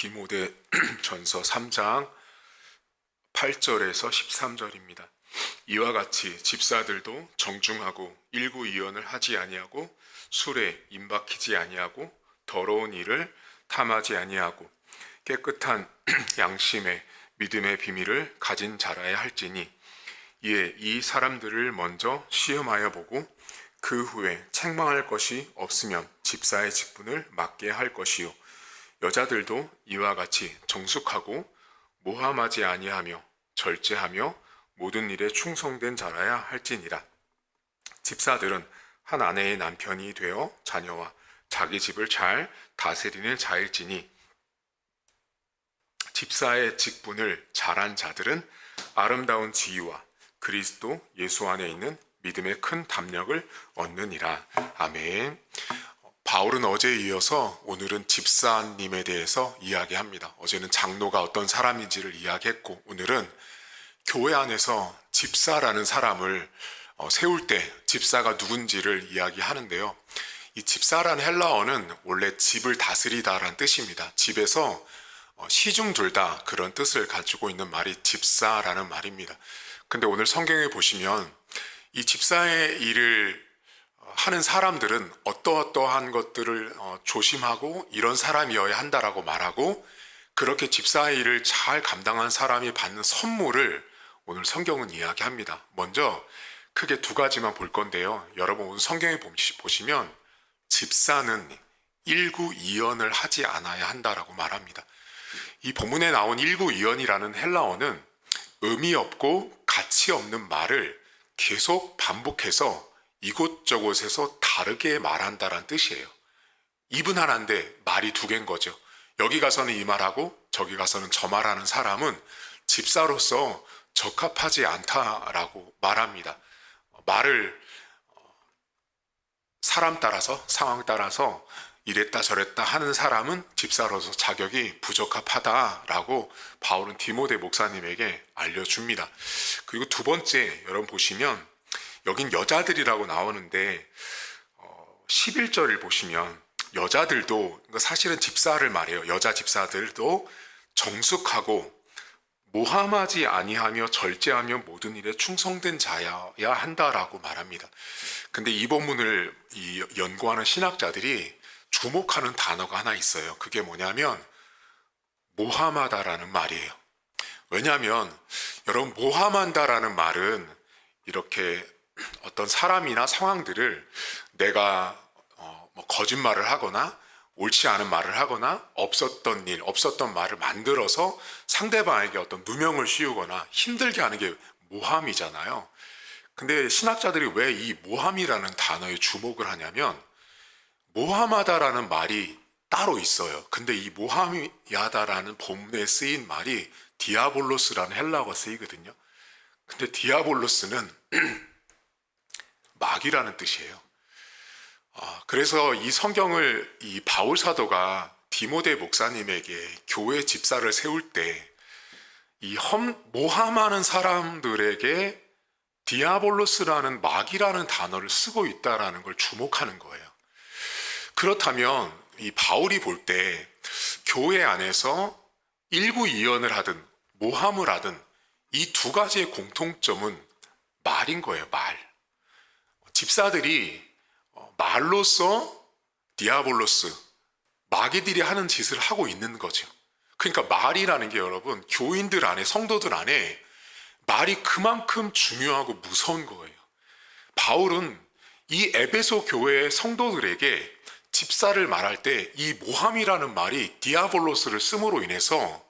디모데 전서 3장 8절에서 13절입니다. 이와 같이 집사들도 정중하고 일구이연을 하지 아니하고 술에 임박히지 아니하고 더러운 일을 탐하지 아니하고 깨끗한 양심의 믿음의 비밀을 가진 자라야 할지니 이에 이 사람들을 먼저 시험하여 보고 그 후에 책망할 것이 없으면 집사의 직분을 맡게 할 것이요 여자들도 이와 같이 정숙하고 모함하지 아니하며 절제하며 모든 일에 충성된 자라야 할지니라. 집사들은 한 아내의 남편이 되어 자녀와 자기 집을 잘 다스리는 자일지니 집사의 직분을 잘한 자들은 아름다운 지위와 그리스도 예수 안에 있는 믿음의 큰 담력을 얻느니라. 아멘. 바울은 어제에 이어서 오늘은 집사님에 대해서 이야기합니다. 어제는 장로가 어떤 사람인지를 이야기했고 오늘은 교회 안에서 집사라는 사람을 세울 때 집사가 누군지를 이야기하는데요. 이 집사라는 헬라어는 원래 집을 다스리다라는 뜻입니다. 집에서 시중 둘다 그런 뜻을 가지고 있는 말이 집사라는 말입니다. 근데 오늘 성경에 보시면 이 집사의 일을 하는 사람들은 어떠한 것들을 조심하고 이런 사람이어야 한다라고 말하고 그렇게 집사의 일을 잘 감당한 사람이 받는 선물을 오늘 성경은 이야기합니다. 먼저 크게 두 가지만 볼 건데요. 여러분 오늘 성경에 보시면 집사는 일구이연을 하지 않아야 한다라고 말합니다. 이 본문에 나온 일구이연이라는 헬라어는 의미 없고 가치 없는 말을 계속 반복해서 이곳저곳에서 다르게 말한다라는 뜻이에요. 입은 하나인데 말이 두 개인 거죠. 여기 가서는 이 말하고 저기 가서는 저 말하는 사람은 집사로서 적합하지 않다라고 말합니다. 말을 사람 따라서 상황 따라서 이랬다 저랬다 하는 사람은 집사로서 자격이 부적합하다라고 바울은 디모데 목사님에게 알려줍니다. 그리고 두 번째 여러분 보시면 여긴 여자들이라고 나오는데 11절을 보시면 여자들도 사실은 집사를 말해요. 여자 집사들도 정숙하고 모함하지 아니하며 절제하며 모든 일에 충성된 자여야 한다라고 말합니다. 근데 이 본문을 연구하는 신학자들이 주목하는 단어가 하나 있어요. 그게 뭐냐면 모함하다라는 말이에요. 왜냐하면 여러분 모함한다라는 말은 이렇게 어떤 사람이나 상황들을 내가 거짓말을 하거나 옳지 않은 말을 하거나 없었던 일, 없었던 말을 만들어서 상대방에게 어떤 누명을 씌우거나 힘들게 하는 게 모함이잖아요. 근데 신학자들이 왜 이 모함이라는 단어에 주목을 하냐면 모함하다라는 말이 따로 있어요. 근데 이 모함이하다라는 본문에 쓰인 말이 디아볼로스라는 헬라어가 쓰이거든요. 근데 디아볼로스는 마귀라는 뜻이에요. 그래서 이 성경을 이 바울 사도가 디모데 목사님에게 교회 집사를 세울 때 이 모함하는 사람들에게 디아볼로스라는 마귀라는 단어를 쓰고 있다라는 걸 주목하는 거예요. 그렇다면 이 바울이 볼 때 교회 안에서 일구이연을 하든 모함을 하든 이 두 가지의 공통점은 말인 거예요. 말. 집사들이 말로써 디아볼로스, 마귀들이 하는 짓을 하고 있는 거죠. 그러니까 말이라는 게 여러분 교인들 안에 성도들 안에 말이 그만큼 중요하고 무서운 거예요. 바울은 이 에베소 교회의 성도들에게 집사를 말할 때 이 모함이라는 말이 디아볼로스를 씀으로 인해서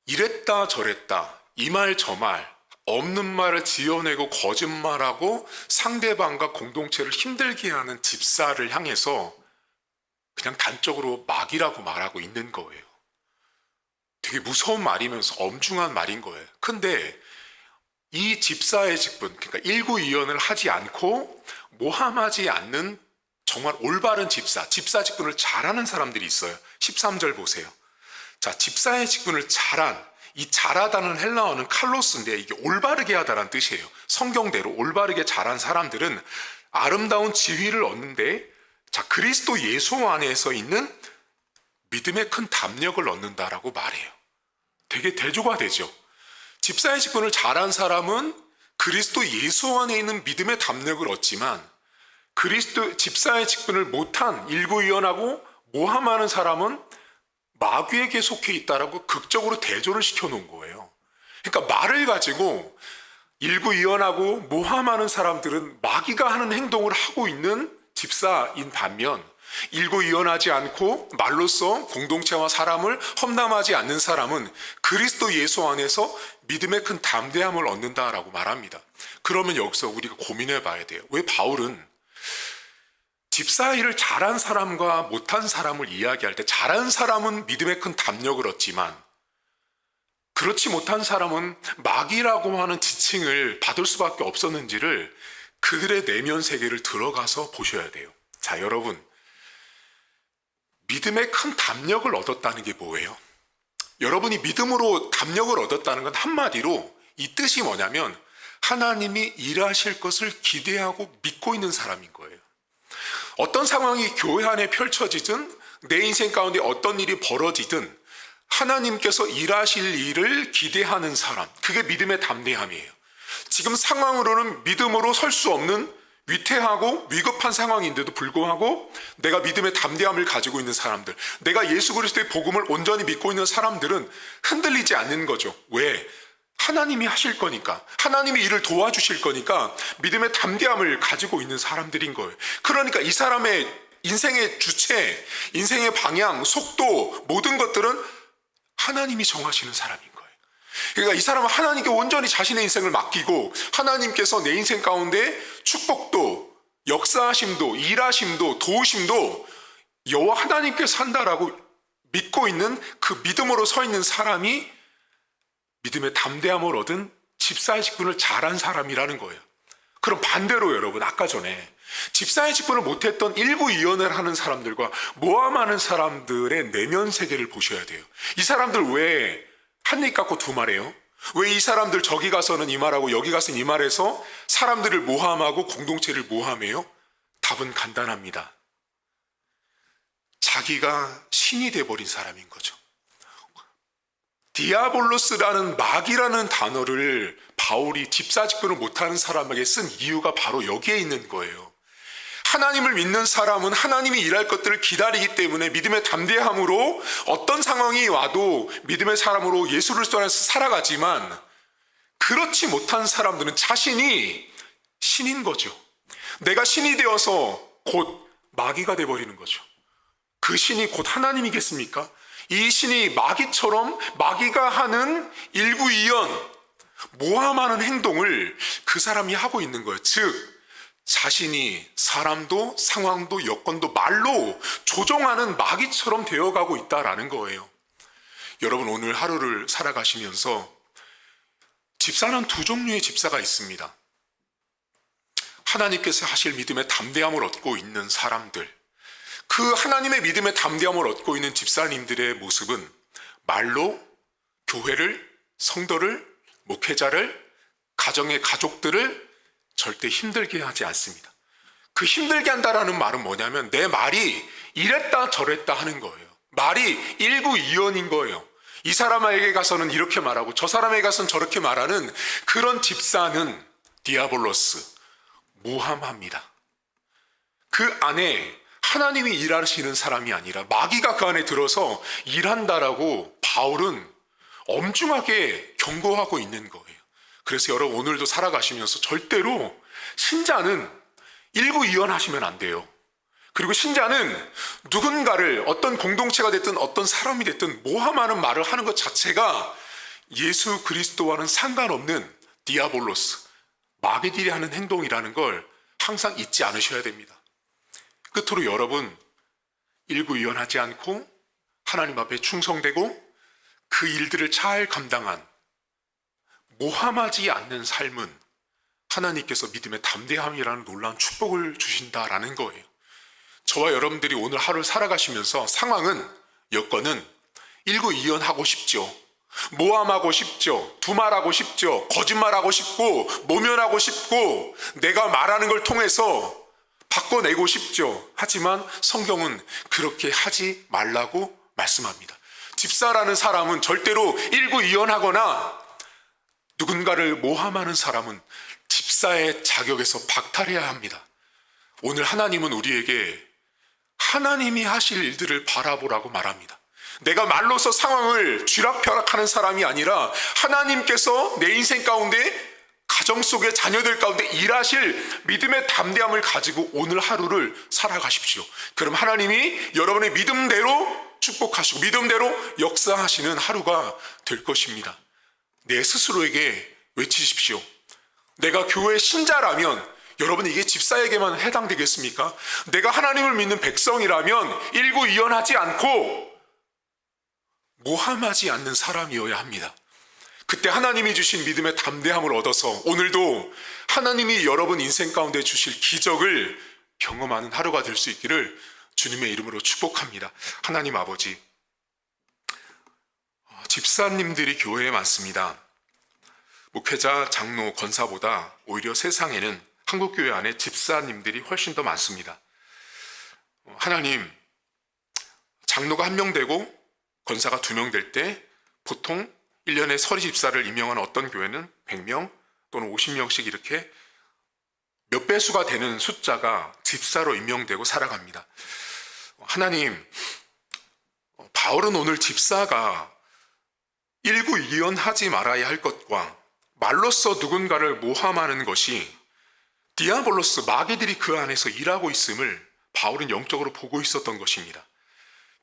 이랬다 저랬다 이 말 저 말 없는 말을 지어내고 거짓말하고 상대방과 공동체를 힘들게 하는 집사를 향해서 그냥 단적으로 마귀라고 말하고 있는 거예요. 되게 무서운 말이면서 엄중한 말인 거예요. 근데 이 집사의 직분, 그러니까 일구이연을 하지 않고 모함하지 않는 정말 올바른 집사 직분을 잘하는 사람들이 있어요. 13절 보세요. 자, 집사의 직분을 잘한, 이 잘하다는 헬라어는 칼로스인데 이게 올바르게 하다라는 뜻이에요. 성경대로 올바르게 잘한 사람들은 아름다운 지위를 얻는데, 자, 그리스도 예수 안에서 있는 믿음의 큰 담력을 얻는다라고 말해요. 되게 대조가 되죠. 집사의 직분을 잘한 사람은 그리스도 예수 안에 있는 믿음의 담력을 얻지만 집사의 직분을 못한 일구이연하고 모함하는 사람은 마귀에게 속해 있다라고 극적으로 대조를 시켜놓은 거예요. 그러니까 말을 가지고 일구이연하고 모함하는 사람들은 마귀가 하는 행동을 하고 있는 집사인 반면 일구이연하지 않고 말로써 공동체와 사람을 험담하지 않는 사람은 그리스도 예수 안에서 믿음의 큰 담대함을 얻는다라고 말합니다. 그러면 여기서 우리가 고민해 봐야 돼요. 왜 바울은 집사 일을 잘한 사람과 못한 사람을 이야기할 때 잘한 사람은 믿음의 큰 담력을 얻지만 그렇지 못한 사람은 마귀라고 하는 지칭을 받을 수밖에 없었는지를 그들의 내면 세계를 들어가서 보셔야 돼요. 자, 여러분, 믿음의 큰 담력을 얻었다는 게 뭐예요? 여러분이 믿음으로 담력을 얻었다는 건 한마디로 이 뜻이 뭐냐면 하나님이 일하실 것을 기대하고 믿고 있는 사람인 거예요. 어떤 상황이 교회 안에 펼쳐지든 내 인생 가운데 어떤 일이 벌어지든 하나님께서 일하실 일을 기대하는 사람, 그게 믿음의 담대함이에요. 지금 상황으로는 믿음으로 설 수 없는 위태하고 위급한 상황인데도 불구하고 내가 믿음의 담대함을 가지고 있는 사람들, 내가 예수 그리스도의 복음을 온전히 믿고 있는 사람들은 흔들리지 않는 거죠. 왜? 하나님이 하실 거니까, 하나님이 일을 도와주실 거니까 믿음의 담대함을 가지고 있는 사람들인 거예요. 그러니까 이 사람의 인생의 주체, 인생의 방향, 속도, 모든 것들은 하나님이 정하시는 사람인 거예요. 그러니까 이 사람은 하나님께 온전히 자신의 인생을 맡기고 하나님께서 내 인생 가운데 축복도, 역사하심도, 일하심도, 도우심도 여호와 하나님께서 한다라고 믿고 있는 그 믿음으로 서 있는 사람이 믿음의 담대함을 얻은 집사의 직분을 잘한 사람이라는 거예요. 그럼 반대로 여러분, 아까 전에 집사의 직분을 못했던 일구이연을 하는 사람들과 모함하는 사람들의 내면 세계를 보셔야 돼요. 이 사람들 왜 한 입 갖고 두 말해요? 왜 이 사람들 저기 가서는 이 말하고 여기 가서는 이 말해서 사람들을 모함하고 공동체를 모함해요? 답은 간단합니다. 자기가 신이 돼버린 사람인 거죠. 디아볼로스라는 마귀라는 단어를 바울이 집사 직분을 못하는 사람에게 쓴 이유가 바로 여기에 있는 거예요. 하나님을 믿는 사람은 하나님이 일할 것들을 기다리기 때문에 믿음의 담대함으로 어떤 상황이 와도 믿음의 사람으로 예수 그리스도 안에서 살아가지만 그렇지 못한 사람들은 자신이 신인 거죠. 내가 신이 되어서 곧 마귀가 돼버리는 거죠. 그 신이 곧 하나님이겠습니까? 이 신이 마귀처럼 마귀가 하는 일구이연, 모함하는 행동을 그 사람이 하고 있는 거예요. 즉 자신이 사람도 상황도 여건도 말로 조종하는 마귀처럼 되어가고 있다라는 거예요. 여러분, 오늘 하루를 살아가시면서 집사는 두 종류의 집사가 있습니다. 하나님께서 하실 믿음의 담대함을 얻고 있는 사람들, 그 하나님의 믿음의 담대함을 얻고 있는 집사님들의 모습은 말로 교회를, 성도를, 목회자를, 가정의 가족들을 절대 힘들게 하지 않습니다. 그 힘들게 한다라는 말은 뭐냐면 내 말이 이랬다 저랬다 하는 거예요. 말이 일구이연인 거예요. 이 사람에게 가서는 이렇게 말하고 저 사람에게 가서는 저렇게 말하는 그런 집사는 디아볼로스, 무함합니다. 그 안에 하나님이 일하시는 사람이 아니라 마귀가 그 안에 들어서 일한다라고 바울은 엄중하게 경고하고 있는 거예요. 그래서 여러분, 오늘도 살아가시면서 절대로 신자는 일구이연하시면 안 돼요. 그리고 신자는 누군가를 어떤 공동체가 됐든 어떤 사람이 됐든 모함하는 말을 하는 것 자체가 예수 그리스도와는 상관없는 디아볼로스, 마귀들이 하는 행동이라는 걸 항상 잊지 않으셔야 됩니다. 끝으로 여러분, 일구이연하지 않고 하나님 앞에 충성되고 그 일들을 잘 감당한 모함하지 않는 삶은 하나님께서 믿음의 담대함이라는 놀라운 축복을 주신다라는 거예요. 저와 여러분들이 오늘 하루를 살아가시면서 상황은, 여건은 일구이연하고 싶죠. 모함하고 싶죠. 두말하고 싶죠. 거짓말하고 싶고 모면하고 싶고 내가 말하는 걸 통해서 바꿔내고 싶죠. 하지만 성경은 그렇게 하지 말라고 말씀합니다. 집사라는 사람은 절대로 일구이연하거나 누군가를 모함하는 사람은 집사의 자격에서 박탈해야 합니다. 오늘 하나님은 우리에게 하나님이 하실 일들을 바라보라고 말합니다. 내가 말로서 상황을 쥐락펴락하는 사람이 아니라 하나님께서 내 인생 가운데, 가정 속의 자녀들 가운데 일하실 믿음의 담대함을 가지고 오늘 하루를 살아가십시오. 그럼 하나님이 여러분의 믿음대로 축복하시고 믿음대로 역사하시는 하루가 될 것입니다. 내 스스로에게 외치십시오. 내가 교회 신자라면, 여러분 이게 집사에게만 해당되겠습니까? 내가 하나님을 믿는 백성이라면 일구이연하지 않고 모함하지 않는 사람이어야 합니다. 그때 하나님이 주신 믿음의 담대함을 얻어서 오늘도 하나님이 여러분 인생 가운데 주실 기적을 경험하는 하루가 될 수 있기를 주님의 이름으로 축복합니다. 하나님 아버지, 집사님들이 교회에 많습니다. 목회자, 장로, 권사보다 오히려 세상에는 한국교회 안에 집사님들이 훨씬 더 많습니다. 하나님, 장로가 1명 되고 권사가 2명 될 때 보통 1년에 서리 집사를 임명하는 어떤 교회는 100명 또는 50명씩 이렇게 몇 배수가 되는 숫자가 집사로 임명되고 살아갑니다. 하나님, 바울은 오늘 집사가 일구이연하지 말아야 할 것과 말로써 누군가를 모함하는 것이 디아볼로스, 마귀들이 그 안에서 일하고 있음을 바울은 영적으로 보고 있었던 것입니다.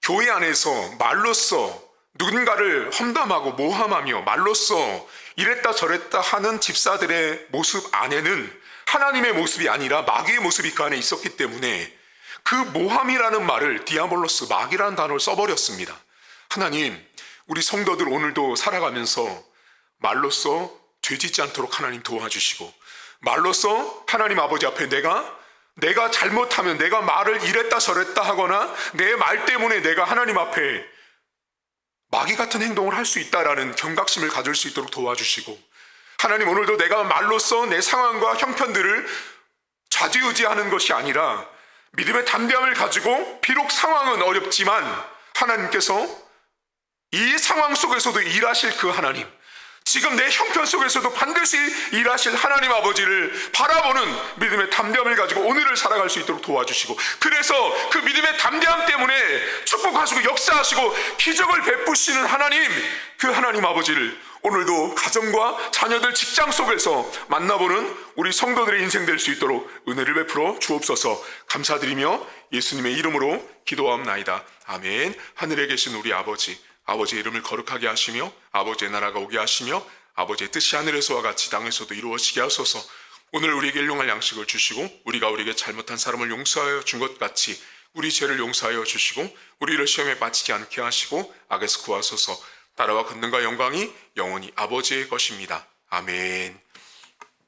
교회 안에서 말로써 누군가를 험담하고 모함하며 말로써 이랬다 저랬다 하는 집사들의 모습 안에는 하나님의 모습이 아니라 마귀의 모습이 그 안에 있었기 때문에 그 모함이라는 말을 디아볼로스, 마귀라는 단어를 써버렸습니다. 하나님, 우리 성도들 오늘도 살아가면서 말로써 죄짓지 않도록 하나님 도와주시고, 말로써 하나님 아버지 앞에 내가 잘못하면, 내가 말을 이랬다 저랬다 하거나 내 말 때문에 내가 하나님 앞에 마귀 같은 행동을 할 수 있다라는 경각심을 가질 수 있도록 도와주시고, 하나님 오늘도 내가 말로써 내 상황과 형편들을 좌지우지하는 것이 아니라 믿음의 담대함을 가지고 비록 상황은 어렵지만 하나님께서 이 상황 속에서도 일하실 그 하나님, 지금 내 형편 속에서도 반드시 일하실 하나님 아버지를 바라보는 믿음의 담대함을 가지고 오늘을 살아갈 수 있도록 도와주시고, 그래서 그 믿음의 담대함 때문에 축복하시고 역사하시고 기적을 베푸시는 하나님, 그 하나님 아버지를 오늘도 가정과 자녀들, 직장 속에서 만나보는 우리 성도들의 인생 될 수 있도록 은혜를 베풀어 주옵소서. 감사드리며 예수님의 이름으로 기도하옵나이다. 아멘. 하늘에 계신 우리 아버지, 아버지의 이름을 거룩하게 하시며 아버지의 나라가 오게 하시며 아버지의 뜻이 하늘에서와 같이 땅에서도 이루어지게 하소서. 오늘 우리에게 일용할 양식을 주시고 우리가 우리에게 잘못한 사람을 용서하여 준 것 같이 우리 죄를 용서하여 주시고 우리를 시험에 빠지지 않게 하시고 악에서 구하소서. 나라와 권능과 영광이 영원히 아버지의 것입니다. 아멘.